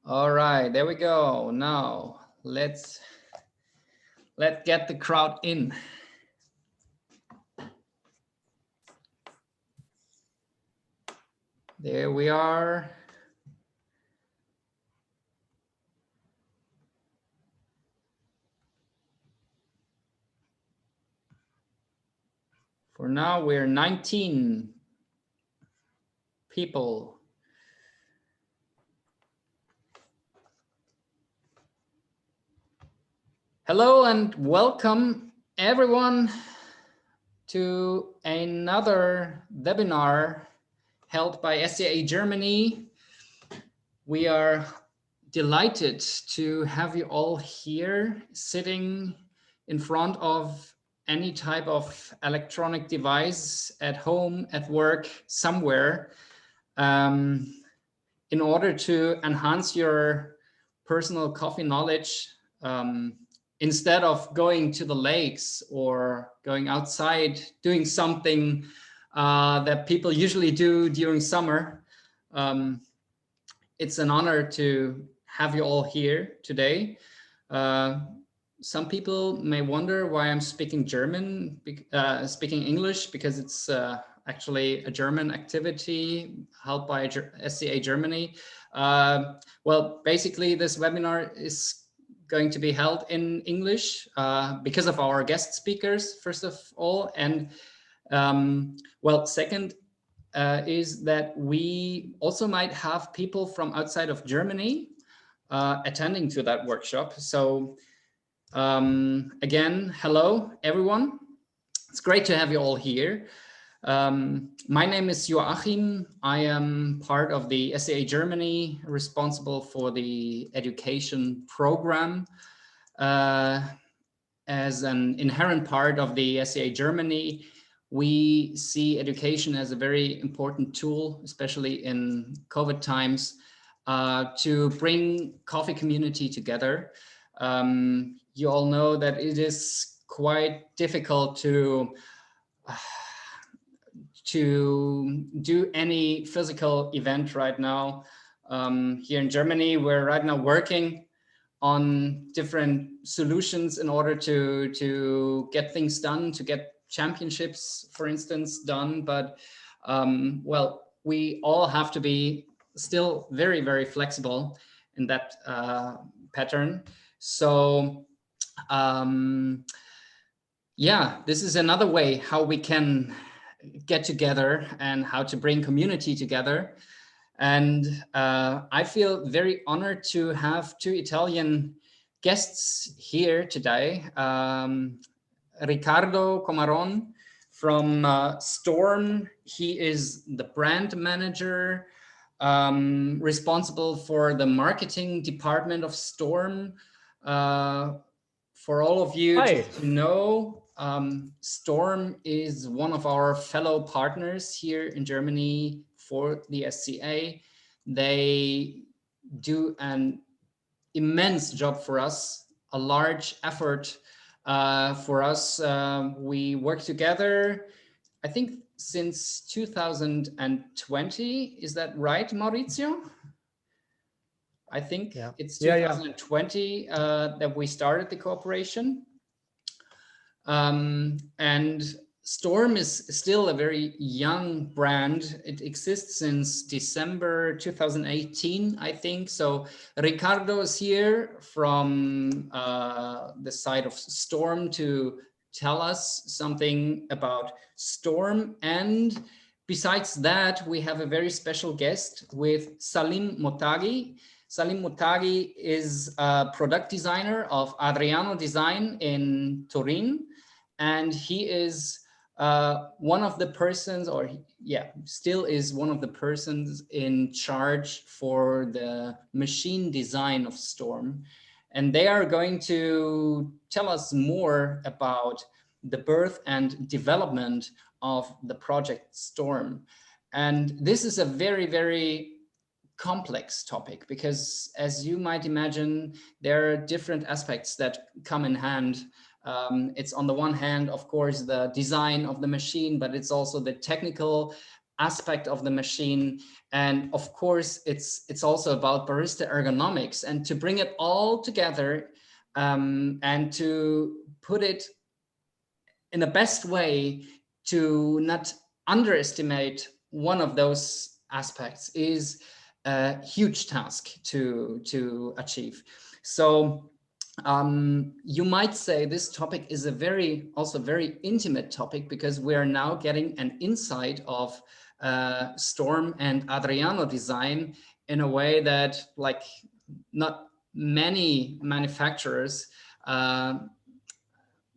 All right, there we go. Now let's get the crowd in. There we are. For now, we're 19 people. Hello and welcome everyone to another webinar held by SCA Germany. We are delighted to have you all here sitting in front of any type of electronic device at home, at work, somewhere, in order to enhance your personal coffee knowledge. Instead of going to the lakes or going outside, doing something that people usually do during summer. It's an honor to have you all here today. Some people may wonder why I'm speaking speaking English, because it's actually a German activity held by SCA Germany. Well, basically this webinar is going to be held in English because of our guest speakers, first of all. And well, second is that we also might have people from outside of Germany attending to that workshop. So again, hello, everyone. It's great to have you all here. My name is Joachim. I am part of the SCA Germany, responsible for the education program. As an inherent part of the SCA Germany, we see education as a very important tool, especially in COVID times, to bring coffee community together. You all know that it is quite difficult to do any physical event right now. Here in Germany, we're right now working on different solutions in order to get things done, to get championships, for instance, done. But well, we all have to be still very, very flexible in that pattern. So yeah, this is another way how we can get together and how to bring community together. And I feel very honored to have two Italian guests here today. Riccardo Comaron from STORM. He is the brand manager responsible for the marketing department of STORM. For all of you to know, STORM is one of our fellow partners here in Germany for the SCA. They do an immense job for us, a large effort for us. We work together, I think, since 2020. Is that right, Maurizio? I think it's 2020 that we started the cooperation. And STORM is still a very young brand. It exists since December 2018, I think. So Riccardo is here from the side of STORM to tell us something about STORM. And besides that, we have a very special guest with Salim Mottaghi. Salim Mottaghi is a product designer of Adriano Design in Turin. And he is one of the persons, or still is one of the persons in charge for the machine design of STORM. And they are going to tell us more about the birth and development of the project STORM. And this is a very, very complex topic, because as you might imagine, there are different aspects that come in hand. It's on the one hand, of course, the design of the machine, but it's also the technical aspect of the machine. And of course, it's also about barista ergonomics, and to bring it all together and to put it in the best way to not underestimate one of those aspects is a huge task to achieve. So you might say this topic is also very intimate topic, because we are now getting an insight of Storm and Adriano design in a way that like not many manufacturers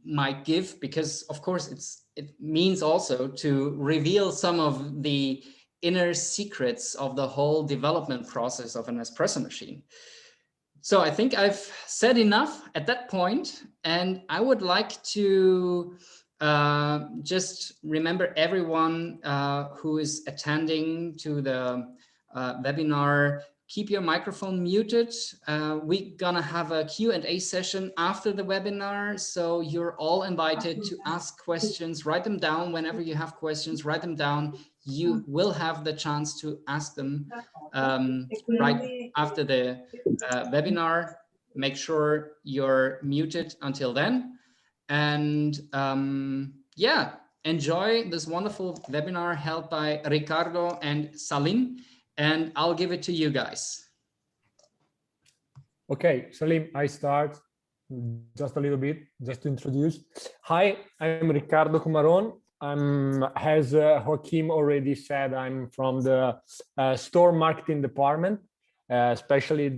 might give, because of course it means also to reveal some of the inner secrets of the whole development process of an espresso machine. So I think I've said enough at that point, and I would like to just remember everyone who is attending to the webinar, keep your microphone muted. We're gonna have a Q&A session after the webinar, so you're all invited to ask questions. Write them down whenever you have questions, write them down. You will have the chance to ask them right after the webinar. Make sure you're muted until then. And yeah, enjoy this wonderful webinar held by Riccardo and Salim. And I'll give it to you guys. Okay, Salim, I start just a little bit, just to introduce. Hi, I'm Riccardo Comaron. As Joaquim already said, I'm from the store marketing department, especially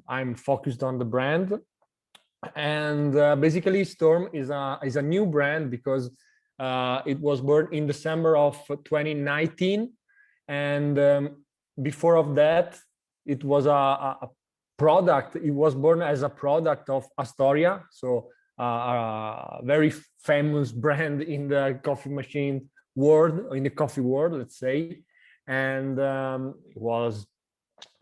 I'm focused on the brand. And basically, Storm is a new brand because it was born in December of 2019, and before of that, it was a product. It was born as a product of Astoria, so a very famous brand in the coffee machine world, in the coffee world, let's say, and it was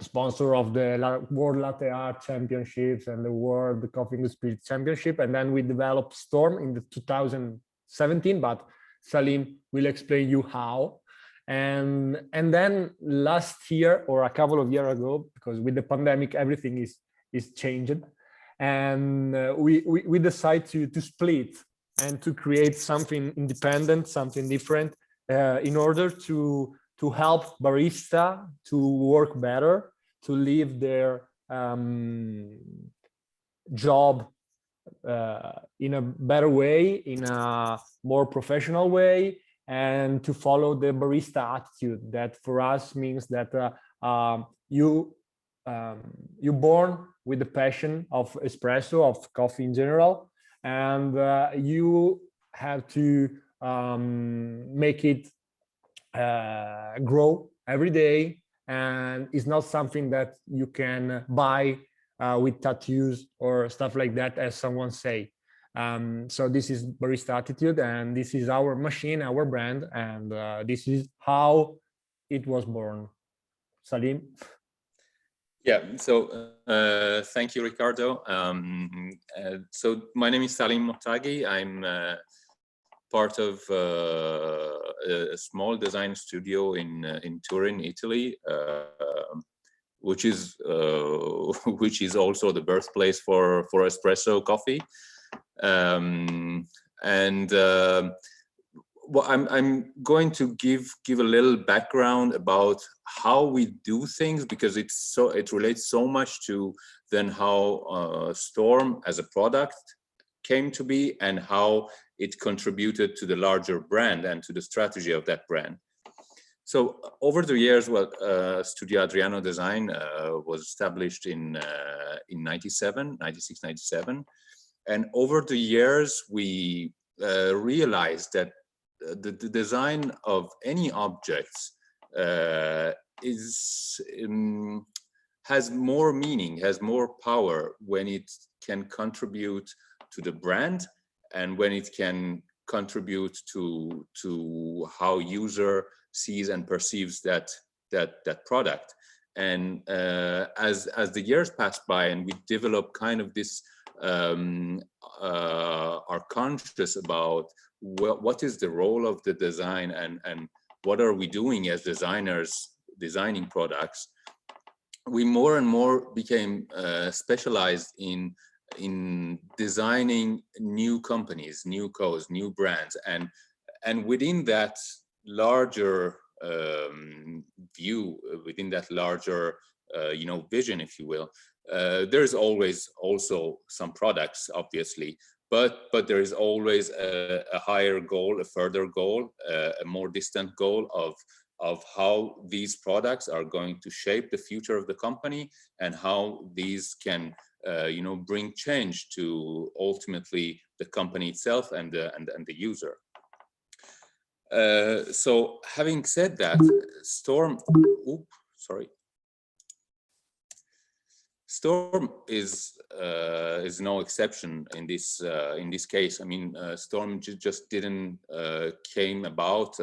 sponsor of the World Latte Art Championships and the World Coffee Industry Championship. And then we developed Storm in the 2017, but Salim will explain you how. And then last year, or a couple of years ago, because with the pandemic everything is changed, and we decided to split and to create something independent, something different, in order to help barista to work better, to live their job in a better way, in a more professional way, and to follow the barista attitude. That for us means that you're born with the passion of espresso, of coffee in general, and you have to make it grow every day, and it's not something that you can buy with tattoos or stuff like that, as someone say. So this is barista attitude, and this is our machine, our brand, and this is how it was born. Salim? Yeah, so thank you, Riccardo. So my name is Salim Mottaghi. I'm part of a small design studio in Turin, Italy, which is also the birthplace for espresso coffee. Well, I'm going to give a little background about how we do things, because it relates so much to then how Storm as a product came to be and how it contributed to the larger brand and to the strategy of that brand. So over the years, well, Studio Adriano Design was established in 96, 97. And over the years, we realized that the design of any objects has more meaning, has more power when it can contribute to the brand and when it can contribute to how user sees and perceives that product. And as the years passed by and we developed kind of this are conscious about what is the role of the design and what are we doing as designers designing products, we more and more became specialized in designing new companies, new codes, new brands, and within that larger view, within that larger vision, if you will, there's always also some products, obviously, but there is always a higher goal, a further goal, a more distant goal of how these products are going to shape the future of the company, and how these can bring change to ultimately the company itself and the user. So having said that, STORM is no exception in this case. I mean, STORM just didn't came about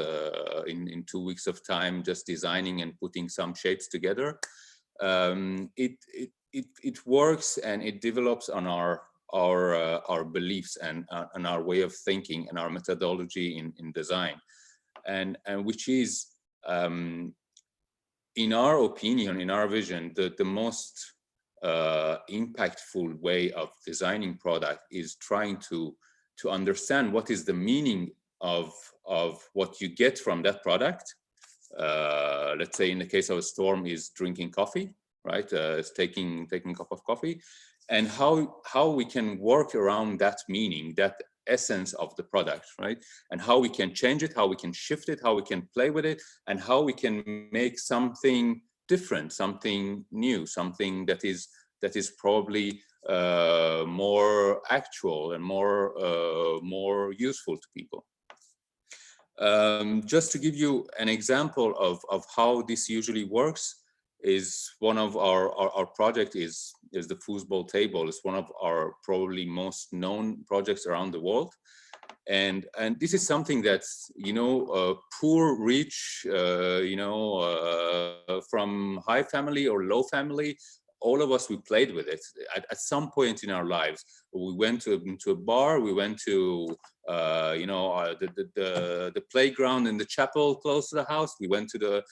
in 2 weeks of time, just designing and putting some shapes together. It works and it develops on our beliefs and our way of thinking and our methodology in design, and which is, in our opinion, in our vision, the most impactful way of designing product is trying to understand what is the meaning of what you get from that product. Let's say in the case of a STORM is drinking coffee, right? It's taking a cup of coffee, and how we can work around that meaning, that essence of the product, right? And how we can change it, how we can shift it, how we can play with it, and how we can make something different, something new, something that is probably more actual and more useful to people. Just to give you an example of how this usually works, is one of our project is the foosball table. It's one of our probably most known projects around the world, and this is something that's poor, rich, from high family or low family. All of us, we played with it at some point in our lives. We went to a bar. We went to the playground in the chapel close to the house. We went to the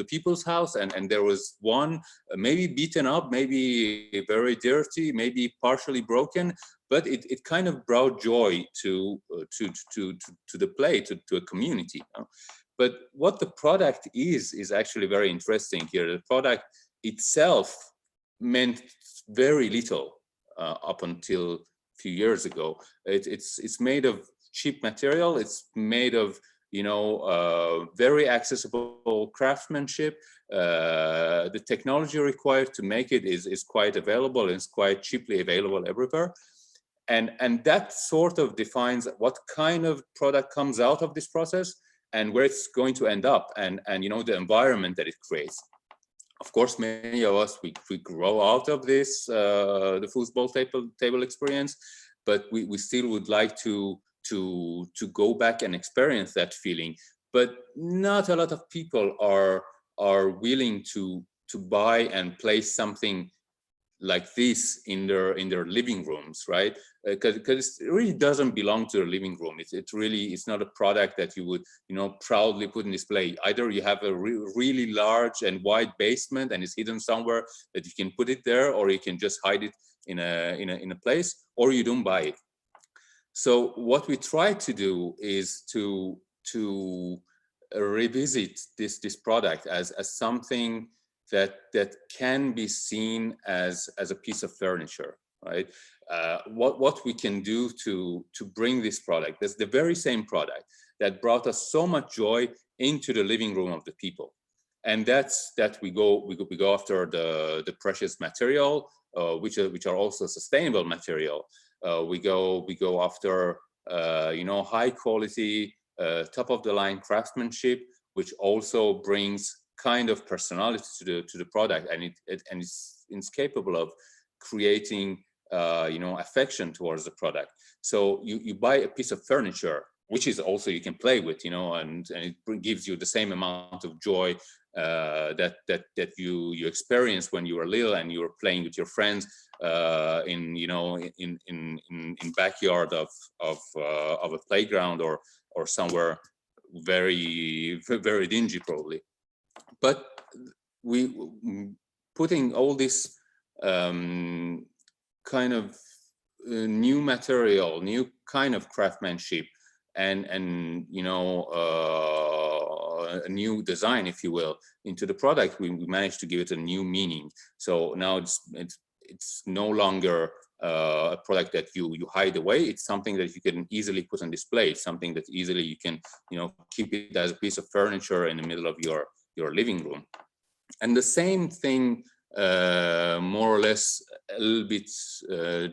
people's house, and there was one maybe beaten up, maybe very dirty, maybe partially broken, but it kind of brought joy to the play, to a community. But what the product is actually very interesting here. The product itself meant very little up until a few years ago. It's made of cheap material. It's made of very accessible craftsmanship. The technology required to make it is quite available, and it's quite cheaply available everywhere. And that sort of defines what kind of product comes out of this process and where it's going to end up, and the environment that it creates. Of course, many of us, we grow out of this, the foosball table experience, but we still would like to go back and experience that feeling. But not a lot of people are willing to buy and place something like this in their living rooms, right? Because it really doesn't belong to the living room. It's not a product that you would proudly put in display. Either you have a really large and wide basement and it's hidden somewhere that you can put it there, or you can just hide it in a place, or you don't buy it. So what we try to do is to revisit this product as something that can be seen as a piece of furniture, right? What we can do to bring this product, that's the very same product that brought us so much joy, into the living room of the people, and that's that we go after the precious material, which are also sustainable material. We go after high quality, top of the line craftsmanship, which also brings kind of personality to the product, and it's capable of creating affection towards the product. So you buy a piece of furniture, which is also you can play with, and it gives you the same amount of joy that you experienced when you were little and you were playing with your friends in backyard of a playground or somewhere very, very dingy probably. But we putting all this kind of new material, new kind of craftsmanship, and you know, a new design, if you will, into the product, we managed to give it a new meaning. So now it's no longer a product that you hide away. It's something that you can easily put on display, something that easily you can, you know, keep it as a piece of furniture in the middle of your living room. And the same thing, more or less a little bit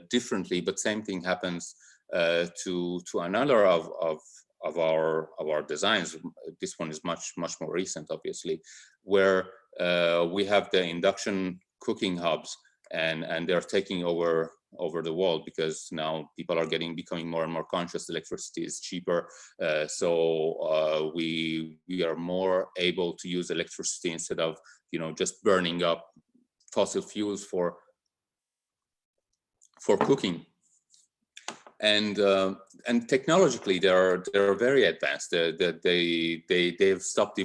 differently, but same thing happens to another of our designs. This one is much more recent, obviously, where we have the induction cooking hubs, and they're taking over the world, because now people are becoming more and more conscious. Electricity is cheaper, so we are more able to use electricity instead of, you know, just burning up fossil fuels for cooking. And technologically, they're very advanced. They've stopped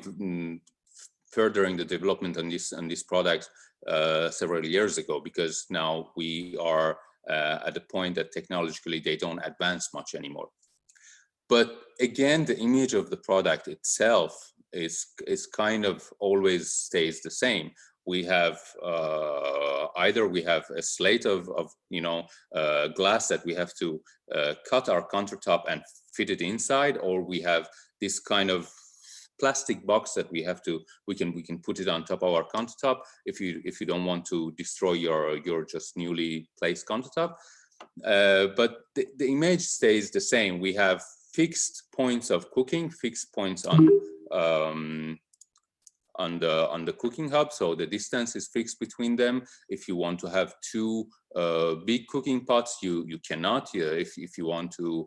furthering the development on these products several years ago, because now we are at the point that technologically they don't advance much anymore. But again, the image of the product itself is kind of always stays the same. We have either we have a slate of you know, glass that we have to cut our countertop and fit it inside, or we have this kind of plastic box that we can put it on top of our countertop if you don't want to destroy your just newly placed countertop. But the image stays the same. We have fixed points of cooking, fixed points on the cooking hub, so the distance is fixed between them. If you want to have two big cooking pots, you cannot. If you want to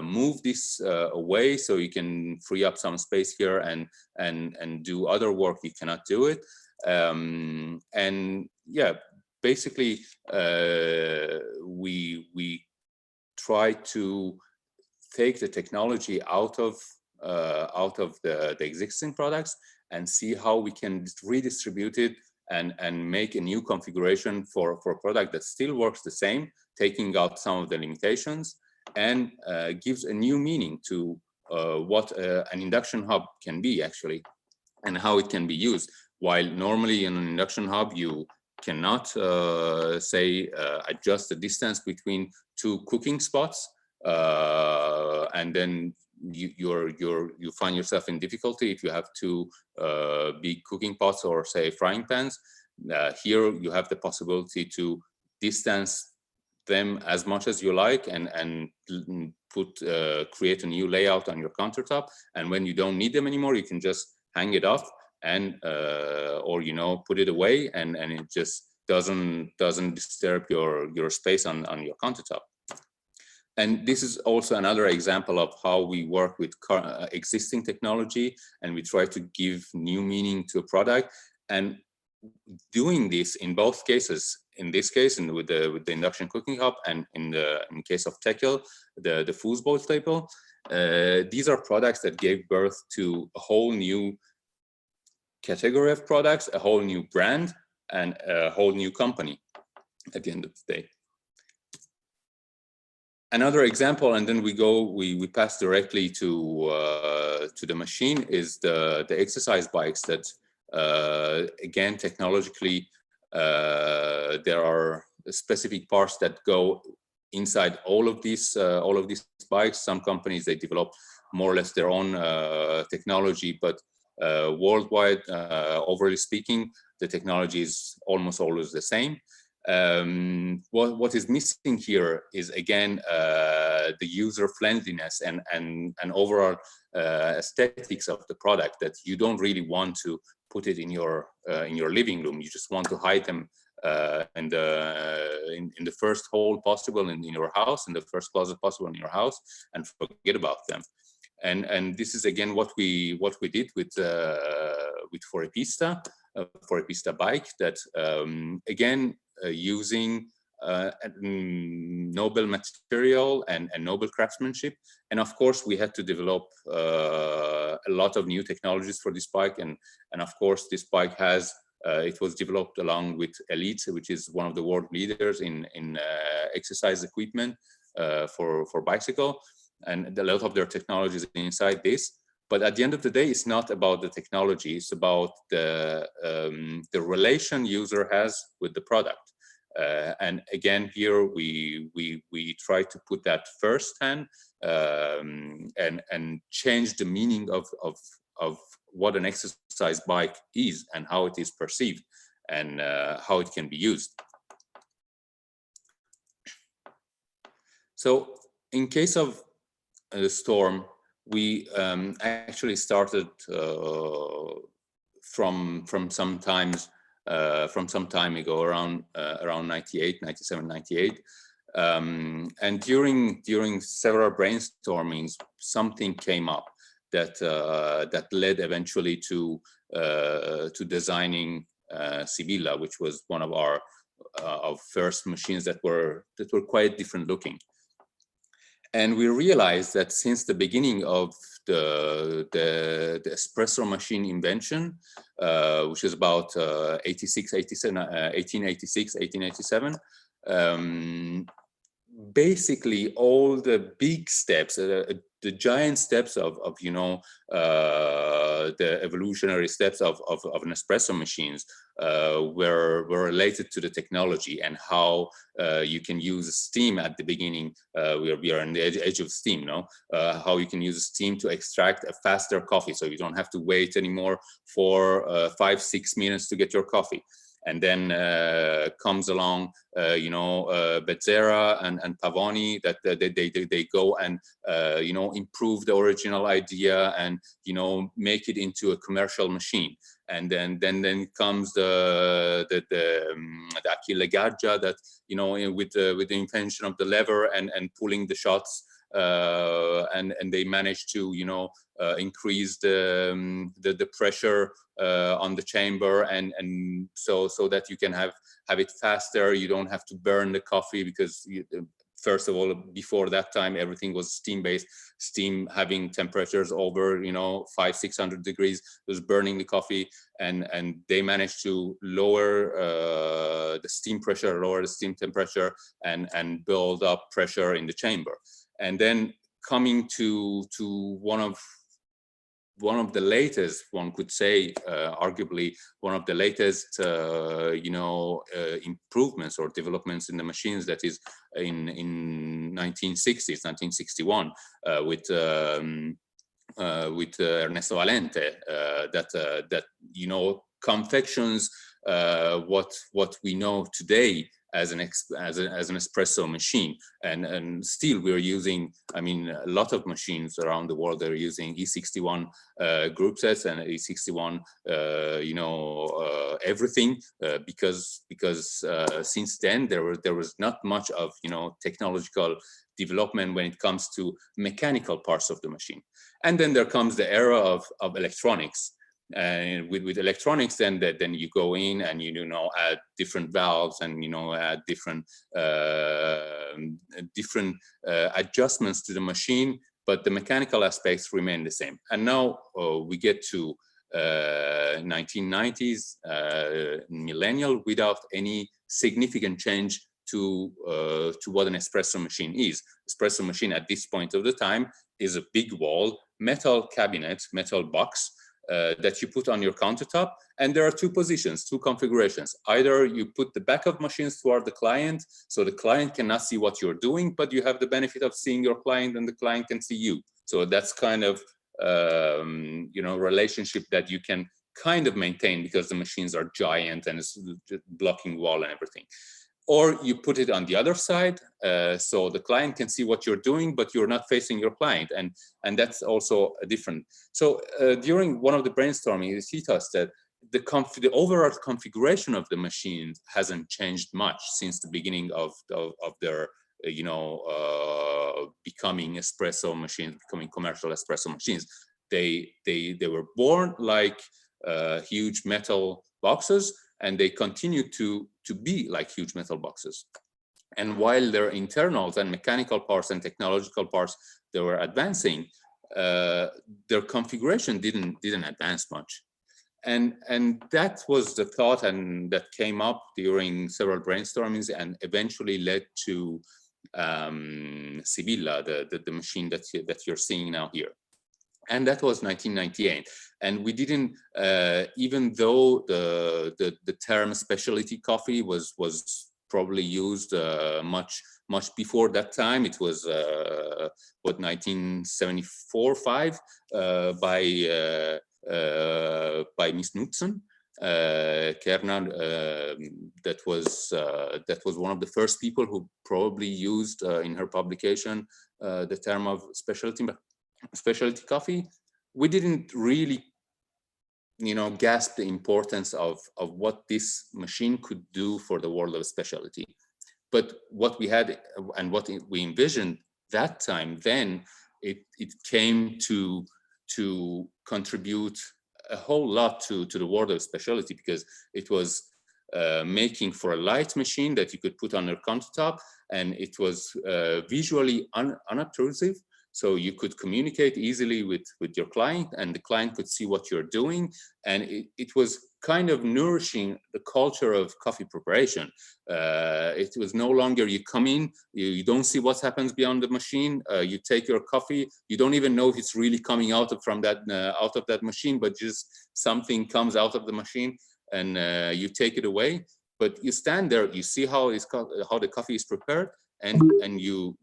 move this away so you can free up some space here and do other work, you cannot do it. And yeah, basically we try to take the technology out of the existing products and see how we can redistribute it and make a new configuration for a product that still works the same, taking out some of the limitations, and gives a new meaning to what an induction hub can be actually, and how it can be used. While normally in an induction hub you cannot say adjust the distance between two cooking spots, and then you find yourself in difficulty if you have two big cooking pots or say frying pans. Here you have the possibility to distance them as much as you like and create a new layout on your countertop, and when you don't need them anymore you can just hang it off and or you know, put it away, and it just doesn't disturb your space on your countertop. And this is also another example of how we work with existing technology, and we try to give new meaning to a product. And doing this in both cases, in this case, and with the induction cooking hub, and in case of Tekel, the foosball table, these are products that gave birth to a whole new category of products, a whole new brand, and a whole new company at the end of the day. Another example, and then we pass directly to the machine, is the exercise bikes that again, technologically there are specific parts that go inside all of these bikes. Some companies, they develop more or less their own technology, but worldwide, overall speaking, the technology is almost always the same. What is missing here is again the user friendliness and overall aesthetics of the product, that you don't really want to put it in your living room. You just want to hide them in the first hole possible in your house, in the first closet possible in your house, and forget about them. And this is again what we did with Forepista bike, that again using noble material and noble craftsmanship. And of course, we had to develop a lot of new technologies for this bike. And of course, this bike has, it was developed along with Elite, which is one of the world leaders in exercise equipment for bicycle. And a lot of their technologies inside this. But at the end of the day, it's not about the technology. It's about the relation user has with the product. And again, here we try to put that first hand and change the meaning of what an exercise bike is and how it is perceived and how it can be used. So in case of the Storm, we actually started from some time ago, around 98, 97, 98. And during several brainstormings, something came up that led eventually to designing Sibilla, which was one of our first machines that were quite different looking. And we realized that since the beginning of the espresso machine invention, which is about 1886, 1887, basically all the big steps, the giant steps of you know, the evolutionary steps of an espresso machines were related to the technology and how you can use steam at the beginning. We are on the edge of steam, no? How you can use steam to extract a faster coffee, so you don't have to wait anymore for 5-6 minutes to get your coffee. And then comes along, you know, Bezzera and Pavoni, that they go and you know, improve the original idea and you know, make it into a commercial machine. And then comes the Achille Gaggia, that you know, with the invention of the lever and pulling the shots, and they managed to you know, increase the pressure on the chamber, and so that you can have it faster. You don't have to burn the coffee, because first of all, before that time, everything was steam-based. Steam having temperatures over, you know, 500-600 degrees was burning the coffee, and they managed to lower the steam pressure, lower the steam temperature, and build up pressure in the chamber. And then coming to one of the latest, one could say, arguably one of the latest, you know, improvements or developments in the machines, that is in 1960s, 1961, with Ernesto Valente, that you know, confections what we know today as an espresso machine, and still we're using, I mean, a lot of machines around the world are using E61 group sets and E61 you know, everything, because since then there was not much of, you know, technological development when it comes to mechanical parts of the machine. And then there comes the era of electronics. And with electronics, then you go in and you know, add different valves and you know, add different adjustments to the machine, but the mechanical aspects remain the same. And now we get to 1990s, millennial, without any significant change to what an espresso machine is. Espresso machine at this point of the time is a big wall, metal cabinet, metal box, that you put on your countertop, and there are two positions, two configurations. Either you put the back of machines toward the client, so the client cannot see what you're doing, but you have the benefit of seeing your client and the client can see you. So that's kind of you know, relationship that you can kind of maintain, because the machines are giant and it's blocking wall and everything. Or you put it on the other side, so the client can see what you're doing, but you're not facing your client, and that's also a different. So during one of the brainstorming, he told us that the overall configuration of the machines hasn't changed much since the beginning of their, you know, becoming espresso machines, becoming commercial espresso machines. They were born like huge metal boxes, and they continue to be like huge metal boxes. And while their internals and mechanical parts and technological parts, they were advancing, their configuration didn't advance much. And that was the thought, and that came up during several brainstormings and eventually led to Sibilla, the machine that you're seeing now here. And that was 1998. And we didn't, even though the term specialty coffee was probably used much before that time. It was what, 1974-5 by Miss Knudsen. Kerner, that was one of the first people who probably used in her publication the term of specialty coffee. We didn't really, grasp the importance of what this machine could do for the world of specialty. But what we had and what we envisioned that time, then it came to contribute a whole lot to the world of specialty, because it was making for a light machine that you could put on your countertop, and it was visually unobtrusive. So you could communicate easily with your client, and the client could see what you're doing. And it was kind of nourishing the culture of coffee preparation. It was no longer you come in, you don't see what happens beyond the machine. You take your coffee, you don't even know if it's really coming out of that machine, but just something comes out of the machine, and you take it away. But you stand there, you see how the coffee is prepared, and you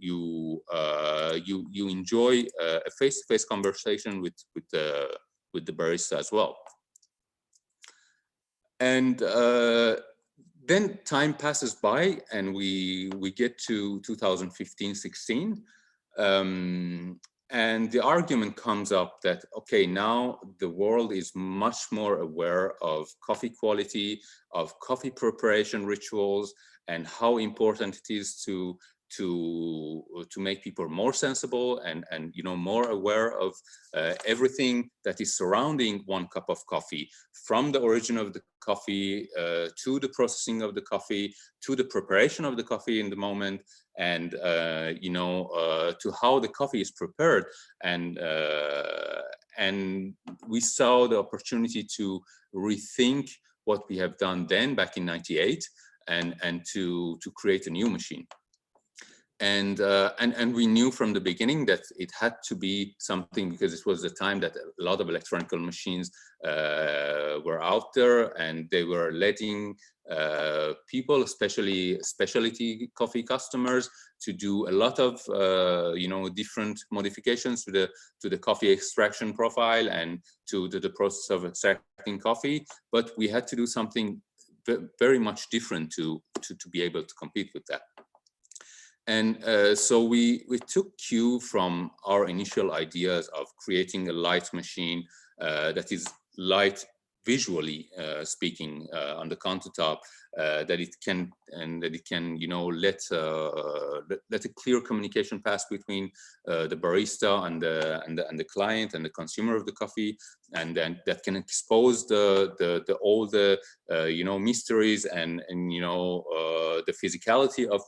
enjoy a face-to-face conversation with the barista as well. And then time passes by, and we get to 2015-16, and the argument comes up that, okay, now the world is much more aware of coffee quality, of coffee preparation rituals, and how important it is to make people more sensible and more aware of everything that is surrounding one cup of coffee, from the origin of the coffee to the processing of the coffee, to the preparation of the coffee in the moment, and to how the coffee is prepared. And we saw the opportunity to rethink what we have done then back in '98, and to create a new machine. And we knew from the beginning that it had to be something, because it was the time that a lot of electronic machines were out there, and they were letting people, especially specialty coffee customers, to do a lot of different modifications to the coffee extraction profile and to the process of extracting coffee. But we had to do something very much different to be able to compete with that. And so we took cue from our initial ideas of creating a light machine that is light visually speaking on the countertop, that it can let a clear communication pass between the barista and the client and the consumer of the coffee, and then that can expose all the mysteries and the physicality of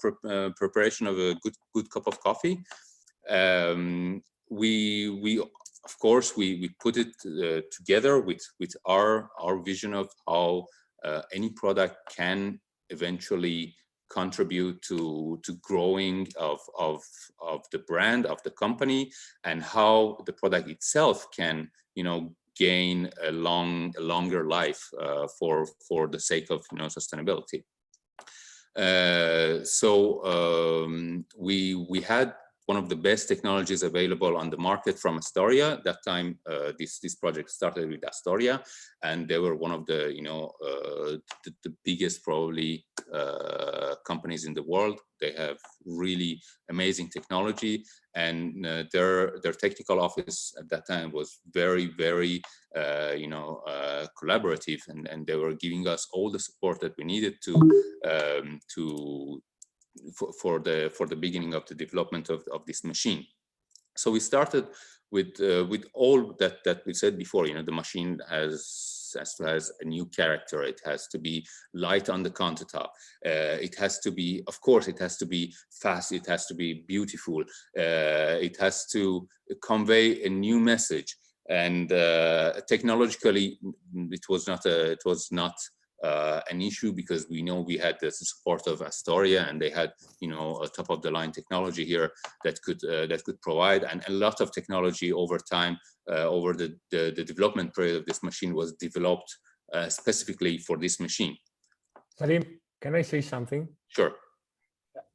preparation of a good cup of coffee. Of course, we put it together with our vision of how any product can eventually contribute to growing of the brand of the company, and how the product itself can gain a longer life for the sake of sustainability. So we had one of the best technologies available on the market from Astoria. That time, this project started with Astoria, and they were one of the the biggest probably companies in the world. They have really amazing technology, and their technical office at that time was very collaborative, and they were giving us all the support that we needed for the beginning of the development of this machine. So we started with all that we said before. The machine has has to have a new character. It has to be light on the countertop. It has to be, of course, it has to be fast. It has to be beautiful. It has to convey a new message. And technologically, it was not an issue, because we know we had the support of Astoria, and they had, you know, a top of the line technology here that could provide, and a lot of technology over time, over the development period of this machine was developed specifically for this machine. Salim, can I say something? Sure.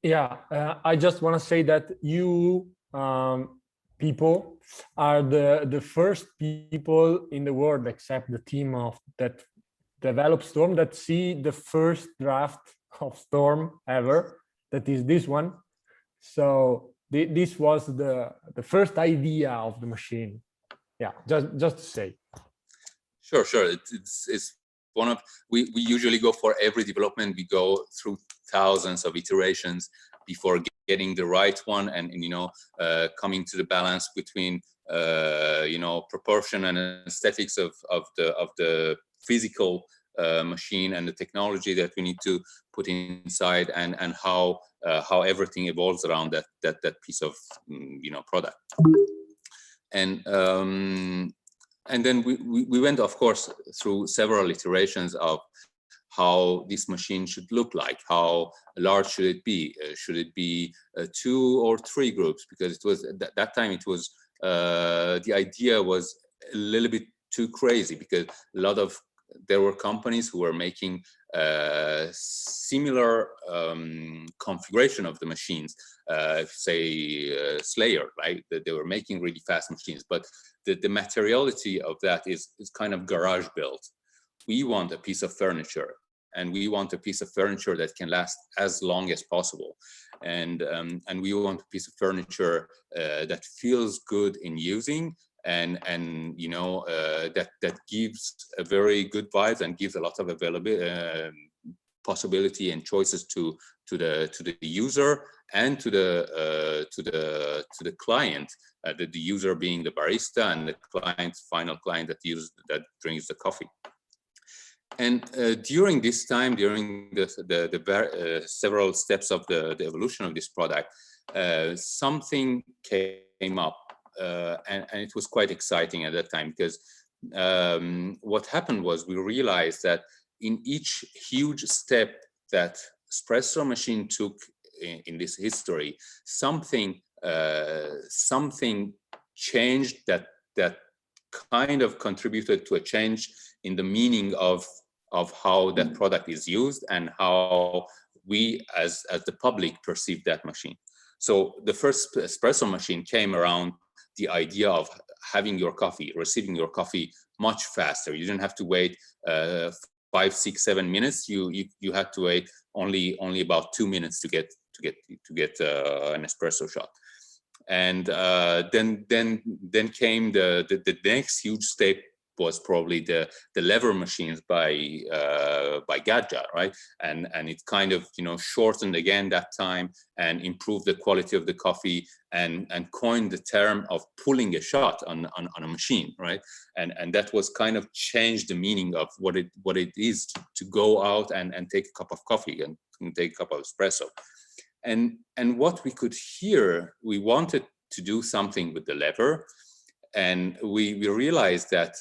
Yeah, I just want to say that you people are the first people in the world, except the team of that develop Storm, that see the first draft of Storm ever, that is this one. So this was the first idea of the machine. Yeah, just to say. Sure. It's one of, we usually go for every development, we go through thousands of iterations before getting the right one, and you know, coming to the balance between you know, proportion and aesthetics of the physical machine and the technology that we need to put inside, and how everything evolves around that piece of you know, product. And then we went, of course, through several iterations of how this machine should look like. How large should it be? Should it be 2 or 3 groups? Because it was at that time, it was the idea was a little bit too crazy, because there were companies who were making similar configuration of the machines, say Slayer, right? They were making really fast machines, but the materiality of that is kind of garage built. We want a piece of furniture, and we want a piece of furniture that can last as long as possible, and we want a piece of furniture that feels good in using, and you know, that gives a very good vibes and gives a lot of availability, possibility and choices to the user and to the client, the user being the barista, and the final client that drinks the coffee. And during this time, during the several steps of the evolution of this product, something came up, and it was quite exciting at that time, because what happened was we realized that in each huge step that espresso machine took in this history, something changed that kind of contributed to a change in the meaning of how that product is used and how we as the public perceive that machine. So the first espresso machine came around the idea of having your coffee, receiving your coffee much faster. You didn't have to wait 5, 6, 7 minutes. You had to wait only about 2 minutes to get an espresso shot. And then came the next huge step, was probably the lever machines by Gadja, right? And it kind of, you know, shortened again that time and improved the quality of the coffee, and coined the term of pulling a shot on a machine, right? And that was kind of changed the meaning of what it is to go out and take a cup of coffee and take a cup of espresso. And what we could hear, we wanted to do something with the lever, and we realized that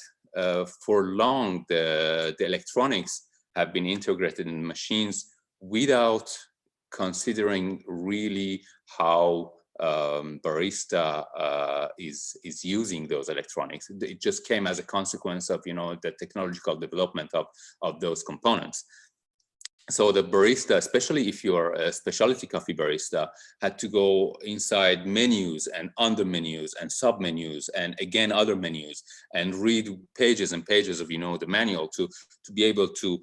for long the electronics have been integrated in machines without considering really how barista is using those electronics. It just came as a consequence of, you know, the technological development of those components. So the barista, especially if you're a specialty coffee barista, had to go inside menus and under menus and sub menus and again other menus and read pages and pages of, you know, the manual to be able to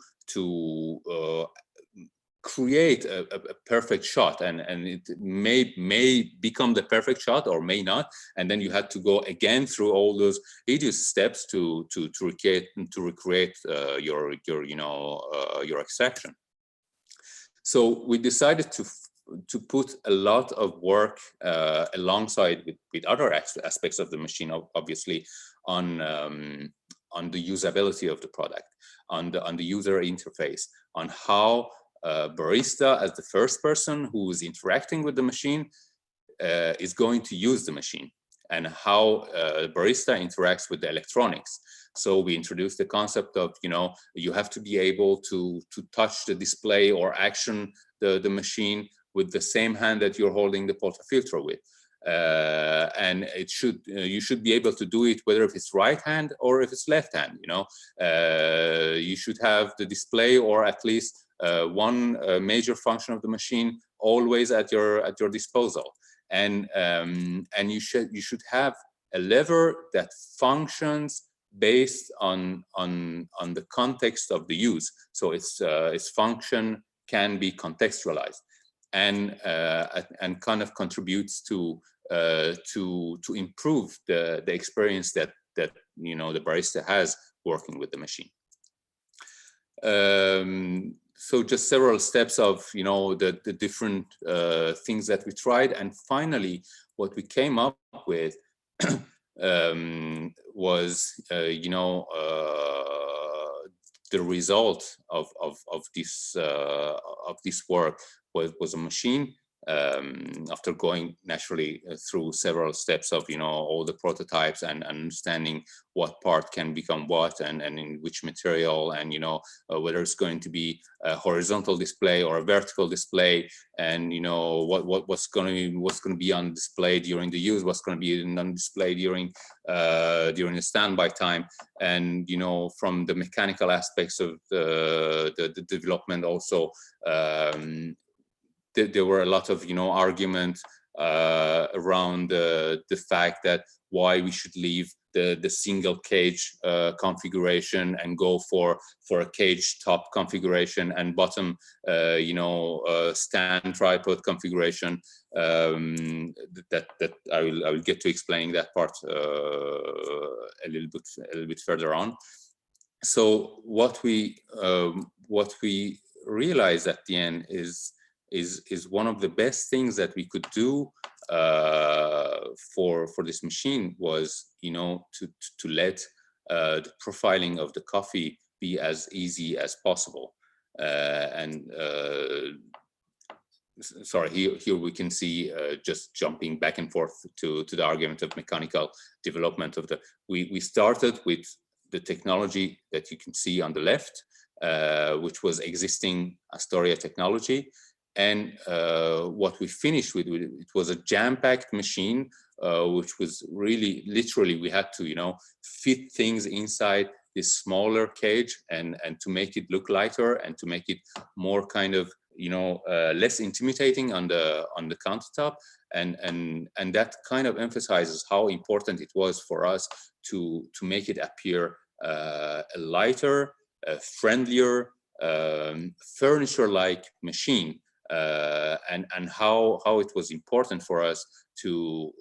create a perfect shot, and it may become the perfect shot or may not, and then you had to go again through all those tedious steps to recreate your extraction. So we decided to put a lot of work alongside with other aspects of the machine, obviously, on the usability of the product, on the user interface, on how barista, as the first person who is interacting with the machine, is going to use the machine, and how barista interacts with the electronics. So we introduced the concept of, you have to be able to touch the display or action the machine with the same hand that you're holding the portafiltro with. And you should be able to do it whether if it's right hand or if it's left hand. You should have the display, or at least one major function of the machine, always at your disposal. And you should have a lever that functions based on the context of the use. So its function can be contextualized, and kind of contributes to improve the experience that the barista has working with the machine. So just several steps of the different things that we tried, and finally what we came up with was the result of this work was a machine. After going naturally through several steps of all the prototypes and understanding what part can become what, and in which material, and whether it's going to be a horizontal display or a vertical display, and what's going to be on display during the use, what's going to be on display during the standby time, and from the mechanical aspects of the development also. There were a lot of argument around the fact that why we should leave the single cage configuration and go for a cage top configuration and bottom stand tripod configuration. That I will get to explaining that part a little bit further on. So what we realized at the end is one of the best things that we could do for this machine was to let the profiling of the coffee be as easy as possible. Sorry, here we can see just jumping back and forth to the argument of mechanical development of we started with the technology that you can see on the left, which was existing Astoria technology. And what we finished with, it was a jam-packed machine, which was really, literally, we had to, fit things inside this smaller cage and to make it look lighter and to make it more kind of, less intimidating on the countertop. And that kind of emphasizes how important it was for us to make it appear a lighter, friendlier, furniture-like machine. And how it was important for us to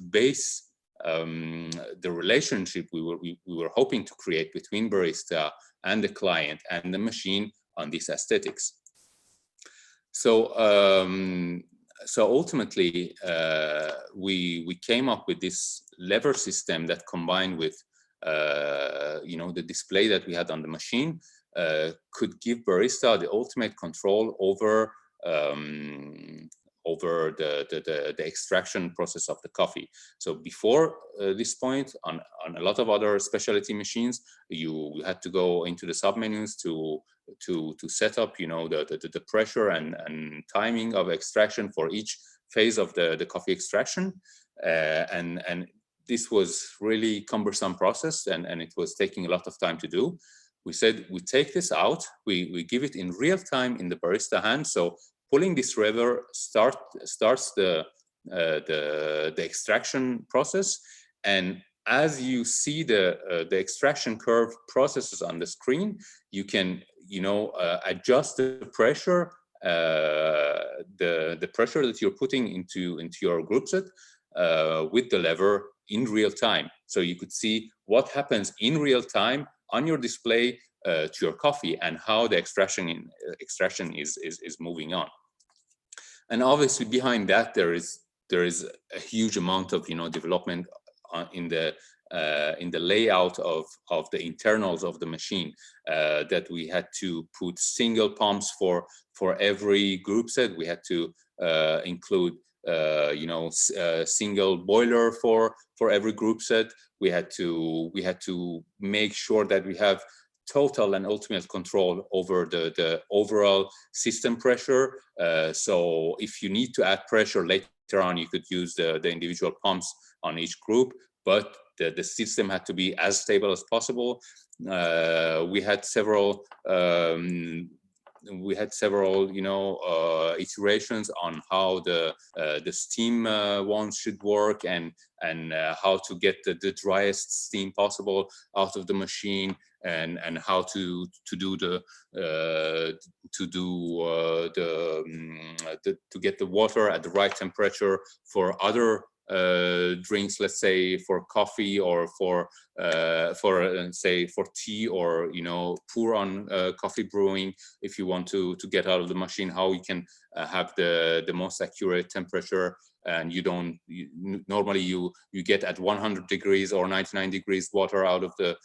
base the relationship we were hoping to create between barista and the client and the machine on these aesthetics. So ultimately we came up with this lever system that, combined with the display that we had on the machine, could give barista the ultimate control over the extraction process of the coffee. So before this point, on a lot of other specialty machines, you had to go into the submenus to set up, the pressure and timing of extraction for each phase of the coffee extraction, and this was really cumbersome process, and it was taking a lot of time to do. We said we take this out, we give it in real time in the barista hand. So pulling this lever starts the extraction process, and as you see the extraction curve processes on the screen, you can adjust the pressure, the pressure that you're putting into your group set with the lever in real time. So you could see what happens in real time on your display to your coffee, and how the extraction is moving on. And obviously behind that there is a huge amount of development in the layout of the internals of the machine, that we had to put single pumps for every group set. We had to include single boiler for every group set. We had to make sure that we have total and ultimate control over the overall system pressure. So if you need to add pressure later on, you could use the individual pumps on each group, but the system had to be as stable as possible. We had several iterations on how the steam ones should work, and how to get the driest steam possible out of the machine, and how to get the water at the right temperature for other drinks, let's say for coffee, or for tea, or pour on coffee brewing. If you want to get out of the machine, how you can have the most accurate temperature, and normally you get at 100 degrees or 99 degrees water out of the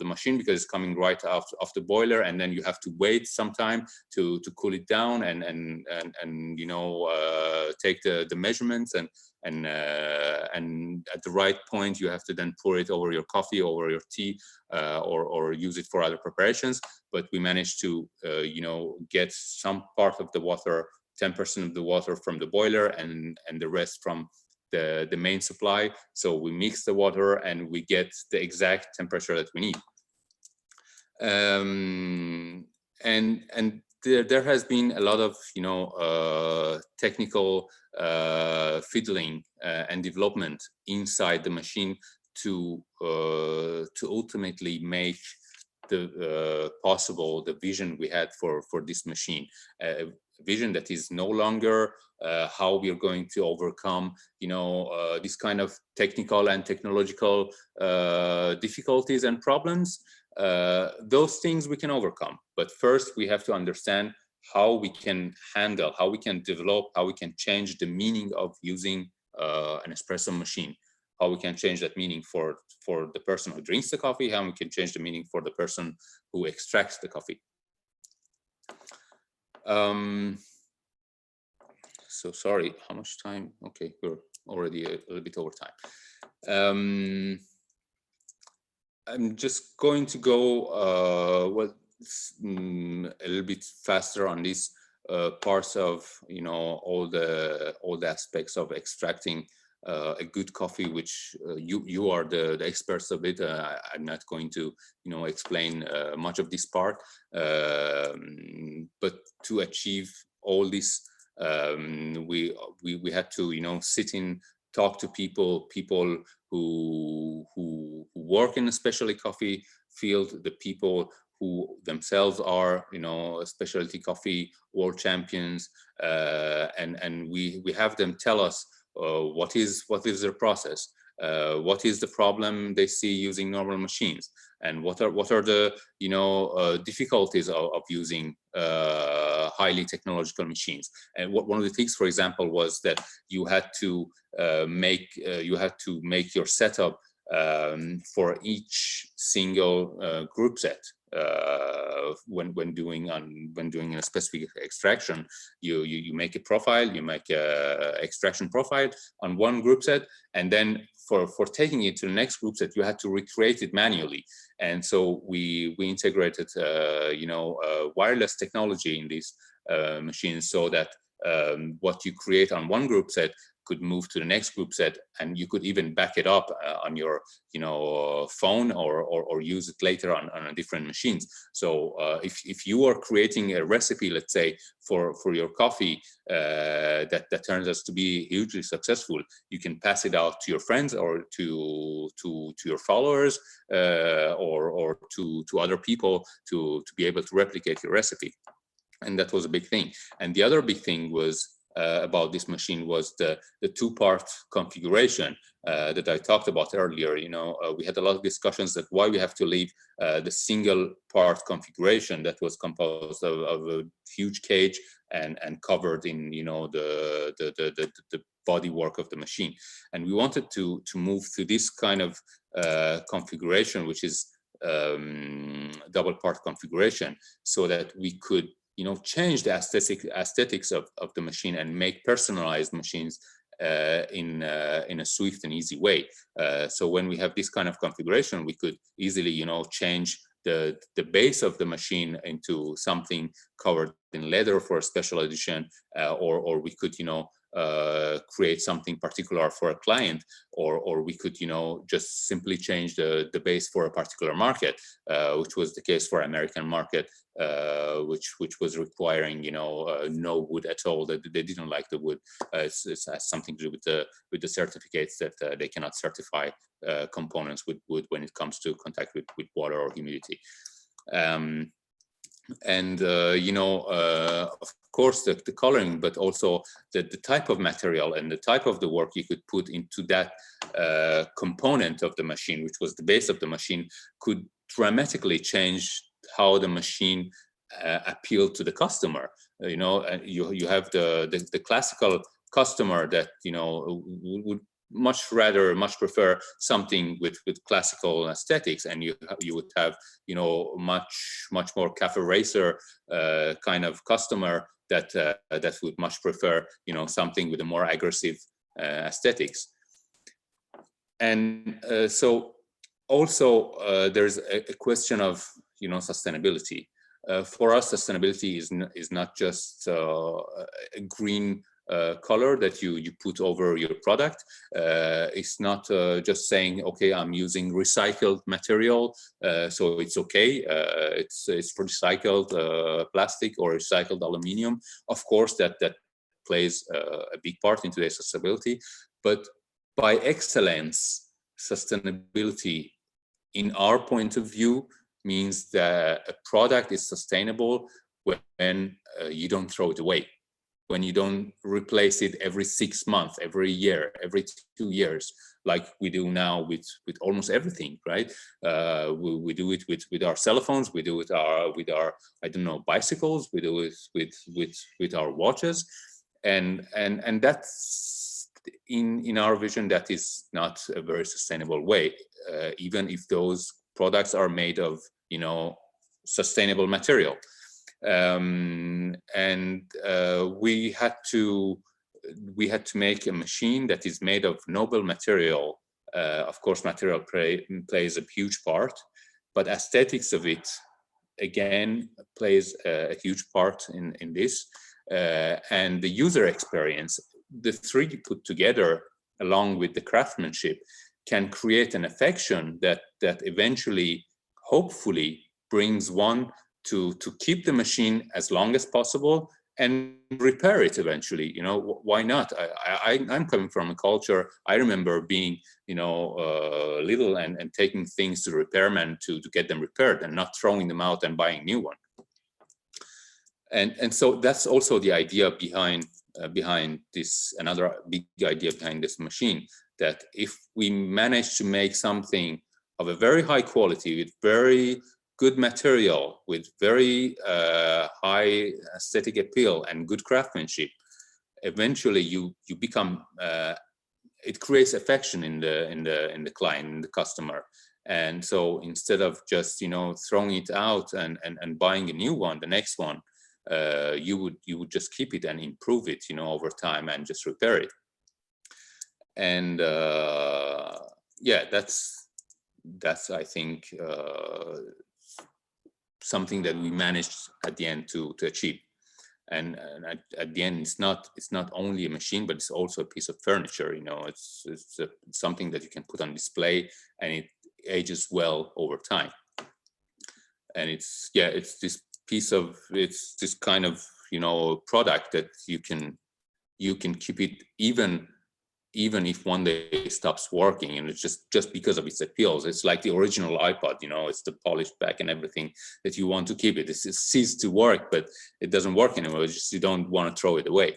machine, because it's coming right off the boiler, and then you have to wait some time to cool it down, and take the measurements, and at the right point you have to then pour it over your coffee, over your tea, or use it for other preparations. But we managed to get some part of the water, 10% of the water from the boiler, and the rest from the main supply. So we mix the water and we get the exact temperature that we need. And there has been a lot of technical fiddling and development inside the machine to ultimately make possible the vision we had for this machine. Vision that is no longer how we are going to overcome this kind of technical and technological difficulties and problems. Those things we can overcome, but first we have to understand how we can handle, how we can develop, how we can change the meaning of using an espresso machine, how we can change that meaning for the person who drinks the coffee, how we can change the meaning for the person who extracts the coffee. So sorry, how much time? Okay, we're already a little bit over time. I'm just going to go a little bit faster on these parts of all the aspects of extracting a good coffee, which you are the experts of it. I'm not going to explain much of this part, but to achieve all this, we had to sit in, talk to people who work in a specialty coffee field, the people who themselves are specialty coffee world champions, and we have them tell us what is their process, what is the problem they see using normal machines, and what are the difficulties of using highly technological machines. And one of the things, for example, was that you had to make your setup for each single group set. When doing a specific extraction, you make a profile, you make a extraction profile on one group set, and then for taking it to the next group set, you had to recreate it manually. And so we integrated wireless technology in these machines, so that what you create on one group set could move to the next group set, and you could even back it up on your phone, or use it later on different machines. So if you are creating a recipe, let's say for your coffee that turns out to be hugely successful, you can pass it out to your friends, or to your followers, or to other people to be able to replicate your recipe. And that was a big thing. And the other big thing was about this machine was the two-part configuration that I talked about earlier. We had a lot of discussions that why we have to leave the single part configuration that was composed of a huge cage and covered in the bodywork of the machine. And we wanted to move to this kind of configuration, which is double part configuration, so that we could, you know, change the aesthetics of the machine and make personalized machines in a swift and easy way. So when we have this kind of configuration, we could easily, you know, change the base of the machine into something covered in leather for a special edition, or we could, you know, create something particular for a client, or we could, you know, just simply change the base for a particular market, which was the case for American market, which was requiring, you know, no wood at all. That they didn't like the wood. It has something to do with the certificates that they cannot certify components with wood when it comes to contact with water or humidity. You know, of course, the coloring, but also the type of material and the type of the work you could put into that component of the machine, which was the base of the machine, could dramatically change how the machine appealed to the customer. You know, you have the classical customer that, you know, would much prefer something with classical aesthetics, and you would have, you know, much more cafe racer kind of customer that would much prefer, you know, something with a more aggressive aesthetics. And so also there's a question of, you know, sustainability. For us, sustainability is not just a green color that you put over your product. It's not just saying, okay, I'm using recycled material, so it's okay. It's recycled plastic or recycled aluminium. Of course, that plays a big part in today's sustainability. But by excellence, sustainability, in our point of view, means that a product is sustainable when you don't throw it away, when you don't replace it every 6 months, every year, every 2 years, like we do now with almost everything, right? We do it with our cell phones, we do it with our I don't know, bicycles, we do it with our watches, and that's in our vision, that is not a very sustainable way, even if those products are made of, you know, sustainable material. We had to make a machine that is made of noble material. Of course, material plays a huge part, but aesthetics of it, again, plays a huge part in this. And the user experience, the three put together along with the craftsmanship, can create an affection that eventually, hopefully, brings one to keep the machine as long as possible and repair it eventually. You know, why not? I'm coming from a culture, I remember being, you know, little and taking things to the repairman to get them repaired and not throwing them out and buying a new one. And so that's also the idea behind this, another big idea behind this machine, that if we manage to make something of a very high quality with very good material, with very high aesthetic appeal and good craftsmanship, eventually you become, it creates affection in the client, in the customer. And so instead of just, you know, throwing it out and buying a new one, the next one, you would just keep it and improve it, you know, over time, and just repair it. And yeah, that's I think something that we managed at the end to achieve. And at the end, it's not only a machine, but it's also a piece of furniture. You know, it's something that you can put on display, and it ages well over time. And it's this piece of, it's this kind of, you know, product that you can keep it even if one day it stops working, and it's just because of its appeals. It's like the original iPod, you know, it's the polished back and everything, that you want to keep it. It ceased to work, but it doesn't work anymore. It's just you don't want to throw it away.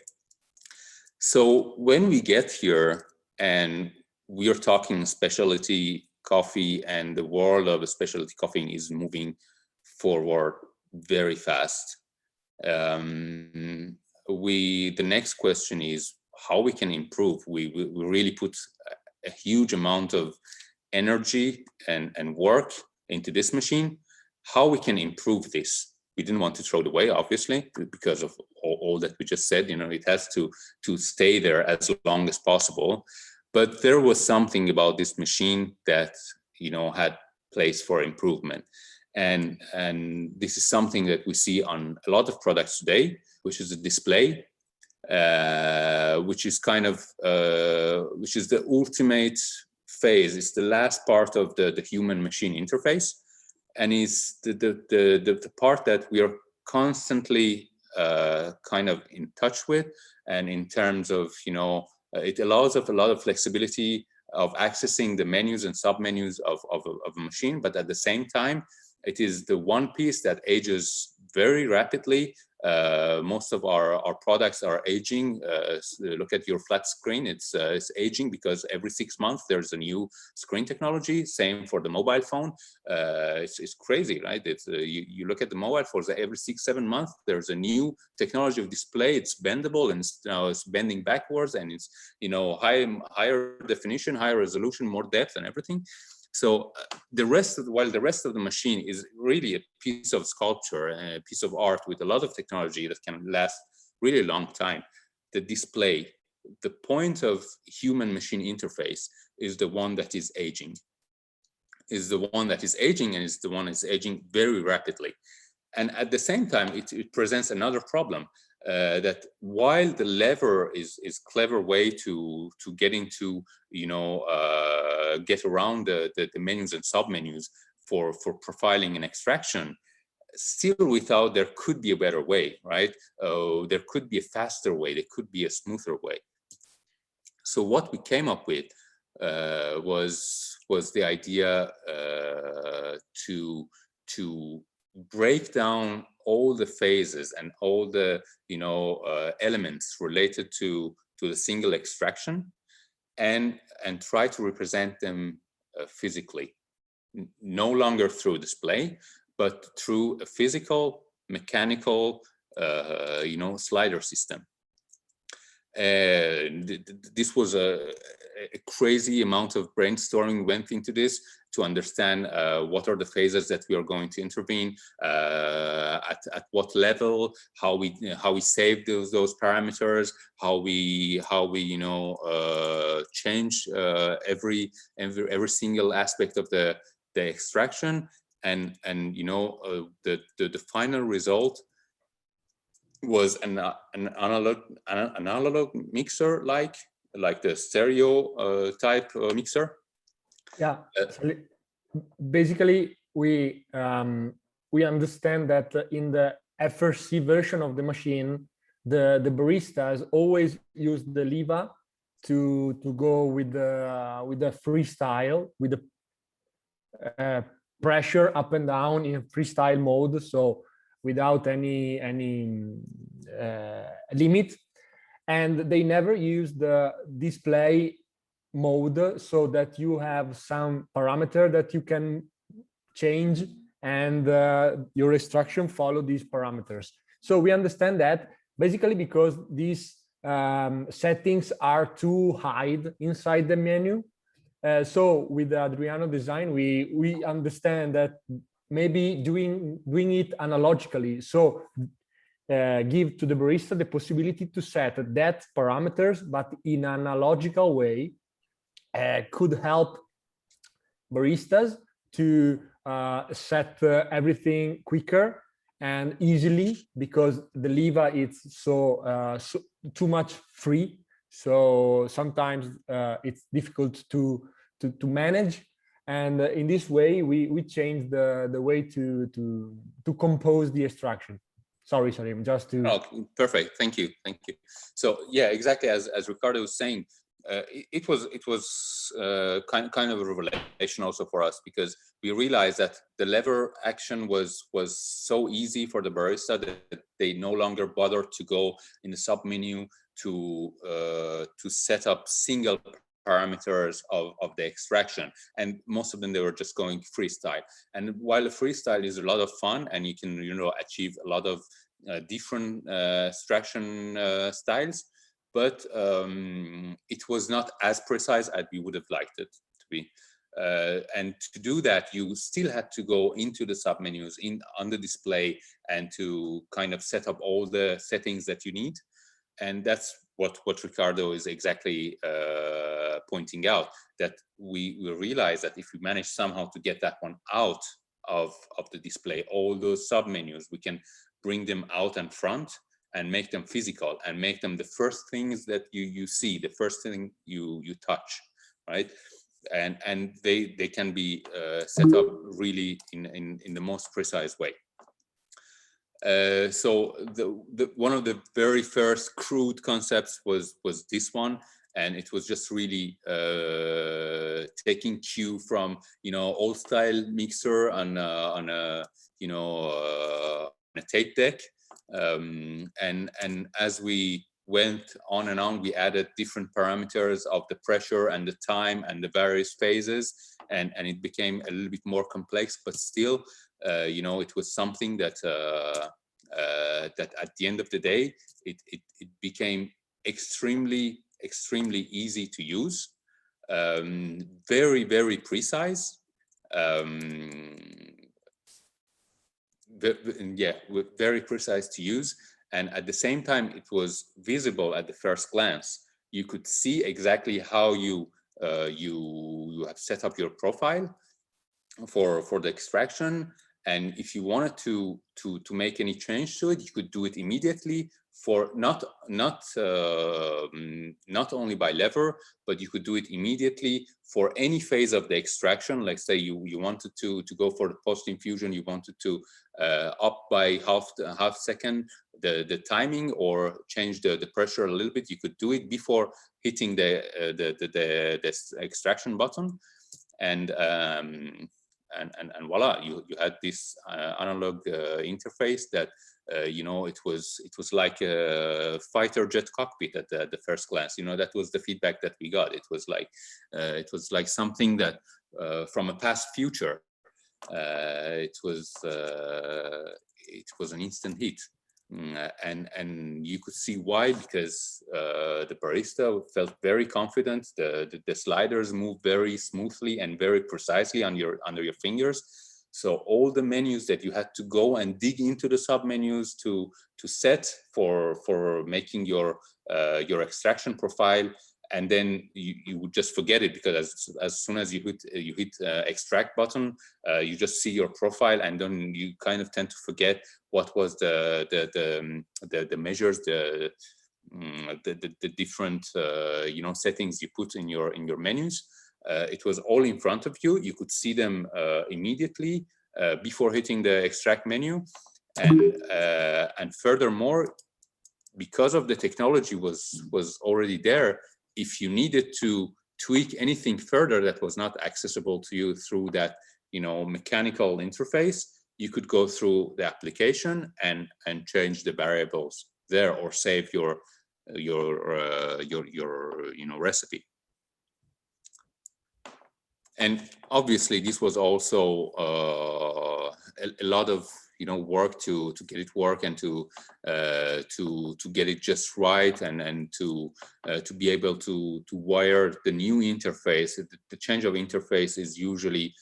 So when we get here and we are talking specialty coffee, and the world of specialty coffee is moving forward very fast, the next question is, how we can improve. We really put a huge amount of energy and work into this machine. How we can improve this? We didn't want to throw it away, obviously, because of all that we just said. It has to stay there as long as possible. But there was something about this machine that had place for improvement, and this is something that we see on a lot of products today, which is a display, which is which is the ultimate phase. It's the last part of the human-machine interface, and is the part that we are constantly kind of in touch with, and in terms of it allows us a lot of flexibility of accessing the menus and sub-menus of a machine, but at the same time, it is the one piece that ages very rapidly. Most of our products are aging. Look at your flat screen, it's aging because every 6 months there's a new screen technology. Same for the mobile phone. It's crazy, right? It's you look at the mobile phones, every 6-7 months there's a new technology of display. It's bendable, and now it's bending backwards, and it's higher definition, higher resolution, more depth and everything. So while the rest of the machine is really a piece of sculpture, a piece of art with a lot of technology that can last really long time, the display, the point of human-machine interface, is the one that is aging. And is the one that is aging very rapidly. And at the same time, it presents another problem. That while the lever is clever way to get into get around the menus and sub-menus for profiling and extraction, still without there could be a better way, right? There could be a faster way, there could be a smoother way. So what we came up with was the idea to break down all the phases and all the elements related to the single extraction, and try to represent them physically, no longer through display, but through a physical, mechanical, slider system. This was a crazy amount of brainstorming went into this to understand what are the phases that we are going to intervene, at what level, how we save those parameters, how we change every single aspect of the extraction, and the final result was an analog mixer, like the stereo type mixer. Yeah. Basically, we understand that in the FRC version of the machine, the baristas always use the lever to go with the freestyle, with the pressure up and down in freestyle mode, so without any limit, and they never use the display mode, so that you have some parameter that you can change, and your extraction follow these parameters. So we understand that basically because these settings are too high inside the menu. So with the Adriano design, we understand that maybe doing it analogically, so give to the barista the possibility to set that parameters, but in an analogical way, could help baristas to set everything quicker and easily, because the lever is so too much free. So sometimes it's difficult to manage. And in this way, we change the way to compose the extraction. Sorry, Salim, just to... Oh, perfect. Thank you. So yeah, exactly as Riccardo was saying, it was kind of a revelation also for us, because we realized that the lever action was so easy for the barista that they no longer bothered to go in the sub menu to set up single parameters of the extraction, and most of them, they were just going freestyle. And while the freestyle is a lot of fun and you can achieve a lot of different extraction styles, but it was not as precise as we would have liked it to be. And to do that, you still had to go into the submenus on the display and to kind of set up all the settings that you need. And that's what Riccardo is exactly pointing out, that we realize that if we manage somehow to get that one out of the display, all those submenus, we can bring them out and front and make them physical and make them the first things that you see, the first thing you touch, right? And they can be set up really in the most precise way. So one of the very first crude concepts was this one, and it was just really taking cue from old style mixer on a tape deck, and as we went on and on, we added different parameters of the pressure and the time and the various phases, and it became a little bit more complex, but still it was something that that at the end of the day it became extremely easy to use, very precise, very precise to use, and at the same time it was visible at the first glance. You could see exactly how you have set up your profile for the extraction, and if you wanted to make any change to it, you could do it immediately, for not only by lever, but you could do it immediately for any phase of the extraction. Like say you wanted to go for the post infusion, you wanted to up by half second the timing, or change the pressure a little bit, you could do it before hitting the extraction button, and voila, you had this analog interface that it was like a fighter jet cockpit at the first glance. That was the feedback that we got. It was like something that from a past future. It was an instant hit. And you could see why, because the barista felt very confident. The sliders move very smoothly and very precisely under your fingers. So all the menus that you had to go and dig into the submenus to set for making your extraction profile, and then you would just forget it, because as soon as you hit extract button, you just see your profile, and then you kind of tend to forget what was the measures, the different settings you put in your menus. It was all in front of you. You could see them immediately before hitting the extract menu, and furthermore, because of the technology was already there, if you needed to tweak anything further that was not accessible to you through that mechanical interface, you could go through the application and change the variables there, or save your recipe. And obviously this was also a lot of work to get it work, and to get it just right, and to be able to wire the new interface. The change of interface is usually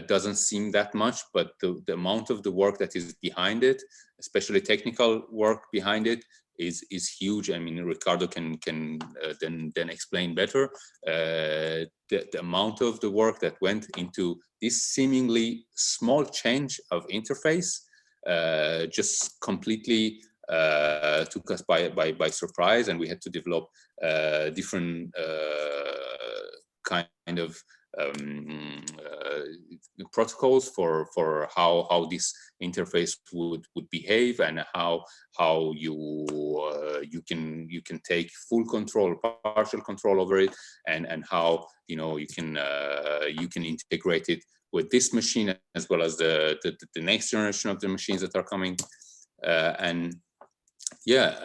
doesn't seem that much, but the amount of the work that is behind it, especially technical work behind it, is huge. I mean, Riccardo can then explain better the amount of the work that went into this seemingly small change of interface. Just completely took us by surprise, and we had to develop different kind of protocols for how this interface would behave, and how you can take full control, partial control over it, and how you can integrate it with this machine, as well as the next generation of the machines that are coming. And yeah,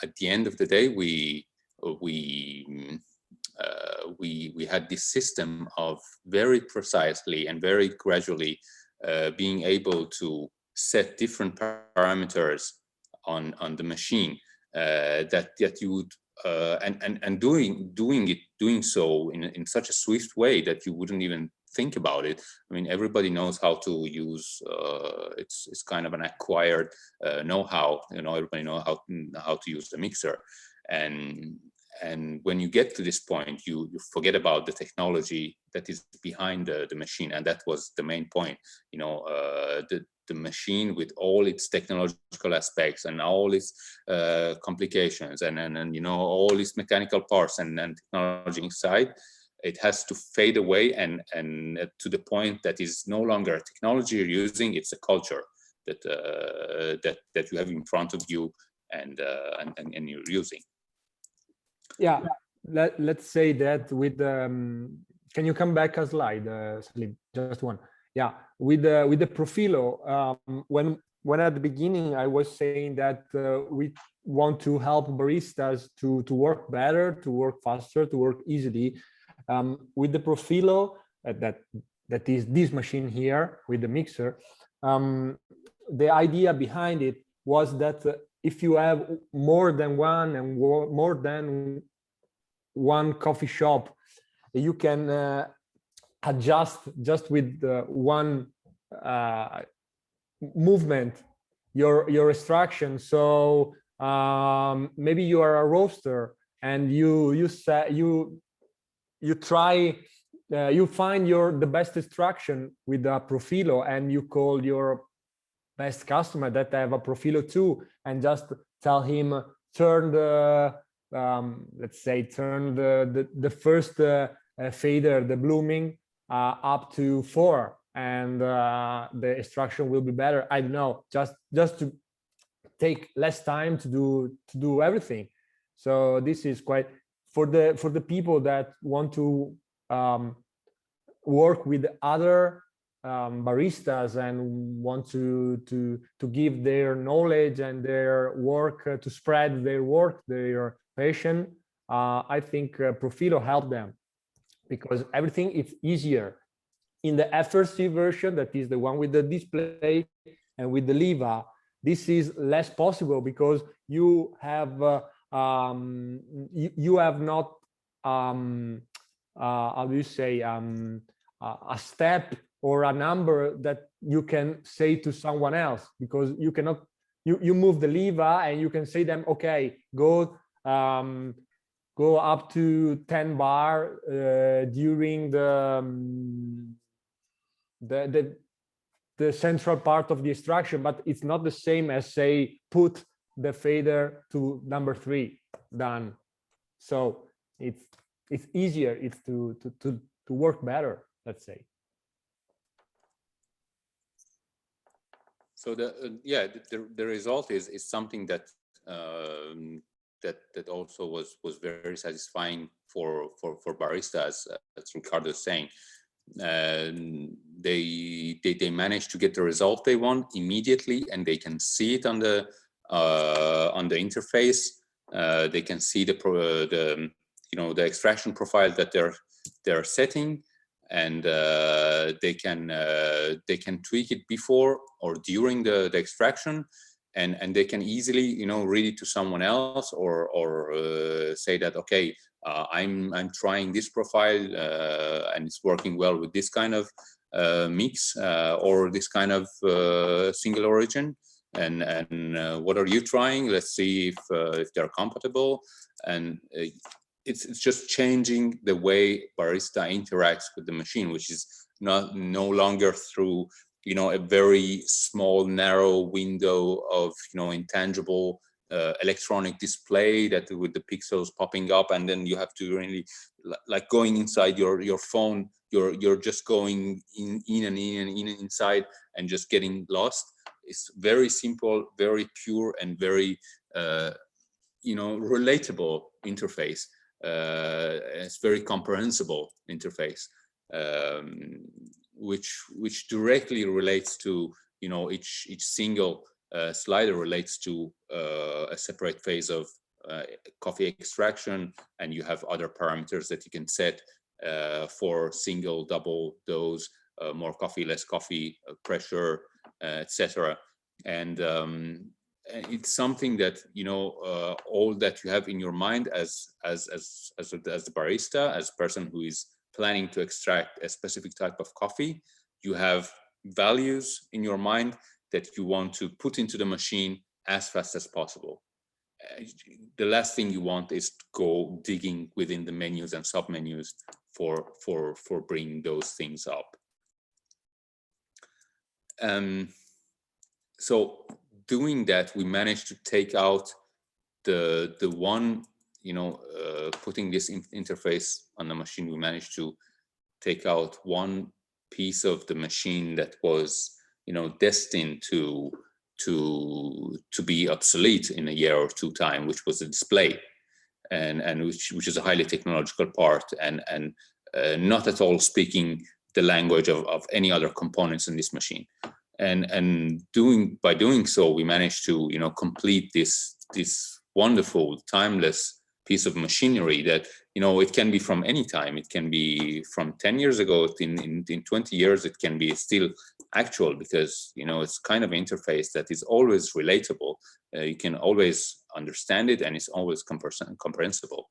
at the end of the day, we had this system of very precisely and very gradually being able to set different parameters on the machine, that you would and doing so in such a swift way that you wouldn't even think about it. I mean, everybody knows how to use. It's kind of an acquired know-how. You know, everybody knows how to use the mixer, and when you get to this point, you forget about the technology that is behind the machine, and that was the main point. You know, the machine with all its technological aspects and all its complications and you know, all its mechanical parts and technology inside, it has to fade away and to the point that is no longer a technology you're using, it's a culture that that you have in front of you and you're using. Yeah, let's say that with can you come back a slide, Salim? Just one. Yeah, with the Profilo, when at the beginning I was saying that we want to help baristas to work better, to work faster, to work easily. With the Profilo, that is this machine here with the mixer, the idea behind it was that if you have more than one coffee shop, you can adjust just with one movement your extraction. So maybe you are a roaster and you try you find the best extraction with a Profilo, and you call your best customer that have a Profilo too, and just tell him turn the let's say turn the first fader, the blooming, up to 4, and the extraction will be better. I don't know, just to take less time to do everything. So this is quite for the people that want to work with other baristas and want to give their knowledge and their work, to spread their work, their passion. I think Profilo helped them, because everything is easier. In the FRC version, that is the one with the display and with the lever, this is less possible, because you have you have not how do you say a step or a number that you can say to someone else, because you cannot you move the lever and you can say them, okay, go up to 10 bar during the central part of the extraction, but it's not the same as say put the fader to number 3 done. So it's easier, it's to work better, let's say. So the result is something that that also was very satisfying for baristas, as Riccardo is saying. They managed to get the result they want immediately, and they can see it on the interface. They can see the you know, the extraction profile that they're setting, and they can tweak it before or during the extraction, and they can easily, you know, read it to someone else, or say that, okay, I'm trying this profile and it's working well with this kind of mix or this kind of single origin, and what are you trying? Let's see if they're compatible. And it's just changing the way barista interacts with the machine, which is no longer through, you know, a very small narrow window of, you know, intangible electronic display that with the pixels popping up, and then you have to really, like going inside your phone, you're just going in and inside and just getting lost. It's very simple, very pure, and very you know, relatable interface. It's very comprehensible interface, which directly relates to, you know, each single slider relates to a separate phase of coffee extraction, and you have other parameters that you can set for single, double dose, more coffee, less coffee, pressure, etc. And it's something that, you know, all that you have in your mind as the barista, as a person who is planning to extract a specific type of coffee, you have values in your mind that you want to put into the machine as fast as possible. The last thing you want is to go digging within the menus and sub-menus for bringing those things up. So doing that, we managed to take out the one, you know, putting this interface on the machine, we managed to take out one piece of the machine that was, you know, destined to be obsolete in a year or two time, which was the display, and which is a highly technological part, and not at all speaking the language of any other components in this machine. And by doing so, we managed to, you know, complete this wonderful, timeless piece of machinery that, you know, it can be from any time. It can be from 10 years ago. In 20 years, it can be still actual, because, you know, it's kind of interface that is always relatable. You can always understand it, and it's always comprehensible.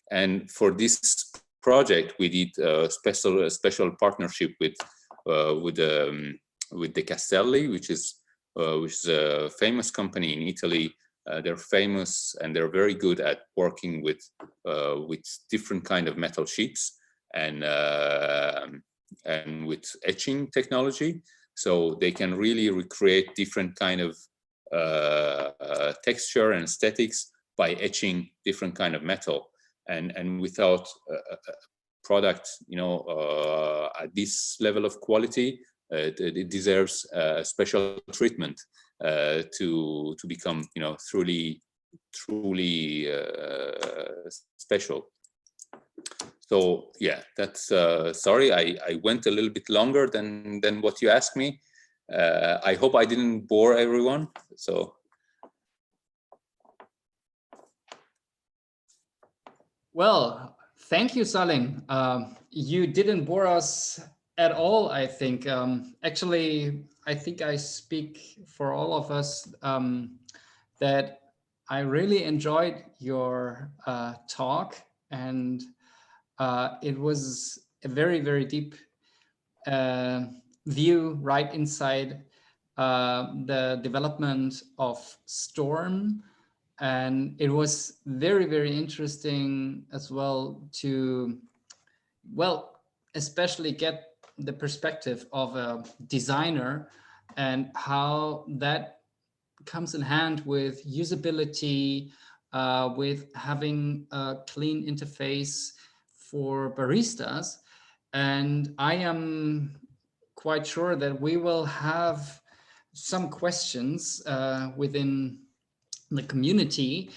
And for this project, we did a special partnership with De Castelli, which is a famous company in Italy. They're famous and they're very good at working with different kind of metal sheets and with etching technology. So they can really recreate different kind of texture and aesthetics by etching different kind of metal. And without a product, you know, at this level of quality, it deserves a special treatment to become, you know, truly special. So yeah, that's sorry, I went a little bit longer than what you asked me. I hope I didn't bore everyone. So well, thank you, Salim. You didn't bore us at all, I think. Actually, I think I speak for all of us that I really enjoyed your talk, and it was a very, very deep view right inside the development of STORM. And it was very, very interesting as well to, well, especially get the perspective of a designer and how that comes in hand with usability, with having a clean interface for baristas. And I am quite sure that we will have some questions within the community.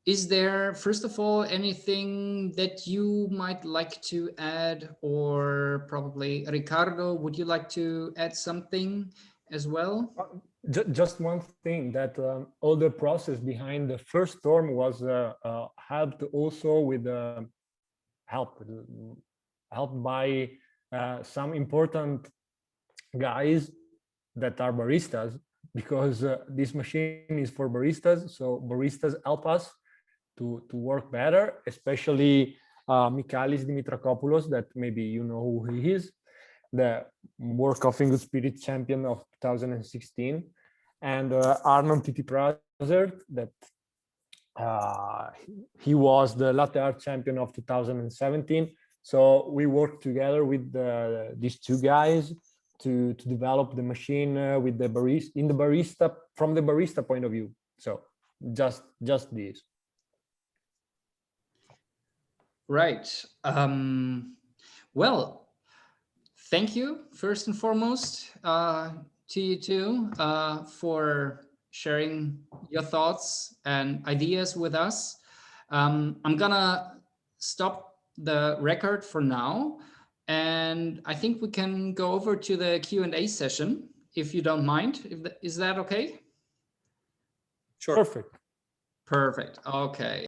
Is there, first of all, anything that you might like to add, or probably Riccardo, would you like to add something as well? Just one thing, that all the process behind the first storm was helped also with helped by some important guys that are baristas, because this machine is for baristas, so baristas help us to work better, especially Michalis Dimitrakopoulos, that maybe you know who he is, the World Coffee and Good Spirit champion of 2016, and Arnon Titi-Prazert, that he was the latte art champion of 2017. So we worked together with these two guys to develop the machine with the barista, from the barista point of view. So just this. Right. Well, thank you first and foremost to you two for sharing your thoughts and ideas with us. I'm gonna stop the record for now, and I think we can go over to the Q&A session, if you don't mind. Is that okay? sure. Perfect. Perfect. Okay.